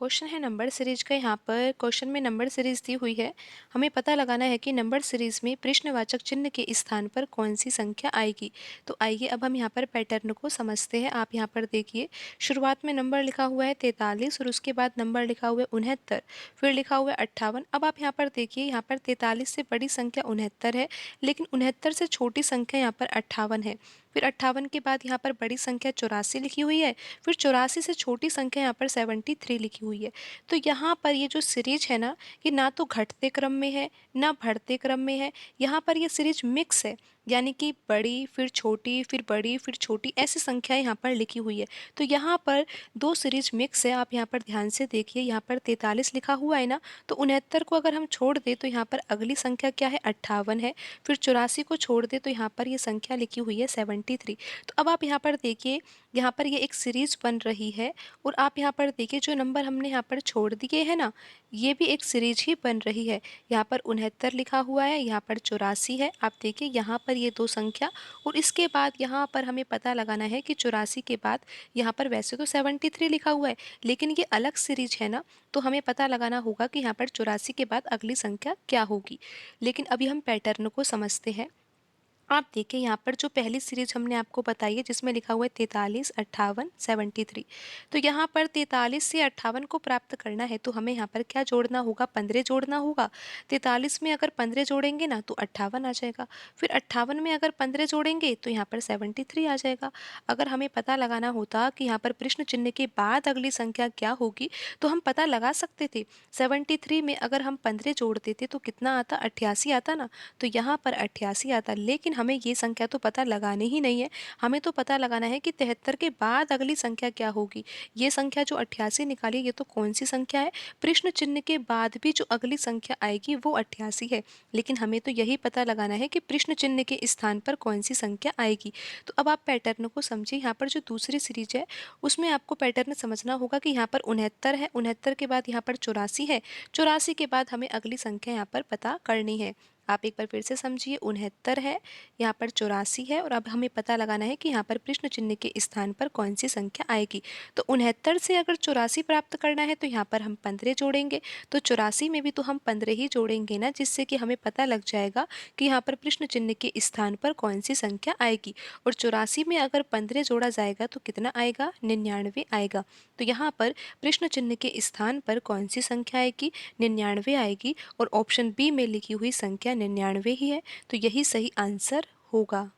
Question है number series का। यहाँ पर क्वेश्चन में नंबर सीरीज दी हुई है। हमें पता लगाना है कि नंबर सीरीज में प्रश्नवाचक चिन्ह के स्थान पर कौन सी संख्या आएगी। तो आइए अब हम यहाँ पर पैटर्न को समझते हैं। आप यहाँ पर देखिए, शुरुआत में नंबर लिखा हुआ है 43 और उसके बाद नंबर लिखा हुआ है 69, फिर लिखा हुआ है 58। अब आप यहाँ पर देखिए, यहाँ पर 43 से बड़ी संख्या 69 है, लेकिन 69 से छोटी संख्या यहाँ पर 58 है। फिर 58 के बाद यहाँ पर बड़ी संख्या 84 लिखी हुई है, फिर 84 से छोटी संख्या यहाँ पर 73 लिखी हुई है। तो यहाँ पर ये जो सीरीज है ना, ये ना तो घटते क्रम में है ना बढ़ते क्रम में है। यहाँ पर ये सीरीज मिक्स है, यानी कि बड़ी फिर छोटी फिर बड़ी फिर छोटी ऐसी संख्याएं यहाँ पर लिखी हुई है। तो यहाँ पर दो सीरीज मिक्स है। आप यहाँ पर ध्यान से देखिए, यहाँ पर 43 लिखा हुआ है ना, तो 69 को अगर हम छोड़ दें तो यहाँ पर अगली संख्या क्या है, 58 है। फिर 84 को छोड़ दें तो यहाँ पर ये संख्या लिखी हुई है 73। तो अब आप यहाँ पर देखिए, यहाँ पर ये एक सीरीज बन रही है। और आप यहाँ पर देखिए, जो नंबर हमने यहाँ पर छोड़ दिए हैं ना, ये भी एक सीरीज ही बन रही है। यहाँ पर 69 लिखा हुआ है, यहाँ पर 84 है। आप देखिए यहाँ पर ये दो संख्या, और इसके बाद यहाँ पर हमें पता लगाना है कि 84 के बाद यहाँ पर वैसे तो 73 लिखा हुआ है, लेकिन ये अलग सीरीज है ना, तो हमें पता लगाना होगा कि यहाँ पर 84 के बाद अगली संख्या क्या होगी। लेकिन अभी हम पैटर्न को समझते हैं। आप देखिए, यहाँ पर जो पहली सीरीज हमने आपको बताई है जिसमें लिखा हुआ है 43, 58, 73। तो यहाँ पर 43 से 58 को प्राप्त करना है तो हमें यहाँ पर क्या जोड़ना होगा, 15 जोड़ना होगा। 43 में अगर 15 जोड़ेंगे ना तो 58 आ जाएगा। फिर 58 में अगर 15 जोड़ेंगे तो यहाँ पर 73 आ जाएगा। अगर हमें पता लगाना होता कि यहाँ पर प्रश्न चिन्ह के बाद अगली संख्या क्या होगी, तो हम पता लगा सकते थे। 73 में अगर हम 15 जोड़ देते तो कितना आता, 88 आता ना। तो यहाँ पर 88 आता, लेकिन हमें ये संख्या तो पता लगानी ही नहीं है। हमें तो पता लगाना है कि 73 के बाद अगली संख्या क्या होगी। ये संख्या जो 88 निकाली, ये तो कौन सी संख्या है, प्रश्न चिन्ह के बाद भी जो अगली संख्या आएगी वो 88 है। लेकिन हमें तो यही पता लगाना है कि प्रश्न चिन्ह के स्थान पर कौन सी संख्या आएगी। तो अब आप पैटर्न को समझिए। यहाँ पर जो दूसरी सीरीज है उसमें आपको पैटर्न समझना होगा कि यहाँ पर 69 है, 69 के बाद यहाँ पर 84 है, 84 के बाद हमें अगली संख्या यहाँ पर पता करनी है। आप एक बार फिर से समझिए, 69 है, यहाँ पर 84 है, और अब हमें पता लगाना है कि यहाँ पर प्रश्न चिन्ह के स्थान पर कौन सी संख्या आएगी। तो 69 से अगर 84 प्राप्त करना है तो यहाँ पर हम 15 जोड़ेंगे। तो 84 में भी तो हम 15 ही जोड़ेंगे ना, जिससे कि हमें पता लग जाएगा कि यहाँ पर प्रश्न चिन्ह के स्थान पर कौन सी संख्या आएगी। और 84 में अगर 15 जोड़ा जाएगा तो कितना आएगा, 99 आएगा। तो यहाँ पर प्रश्न चिन्ह के स्थान पर कौन सी संख्या आएगी, 99 आएगी। और ऑप्शन बी में लिखी हुई संख्या 99 ही है। तो यही सही आंसर होगा।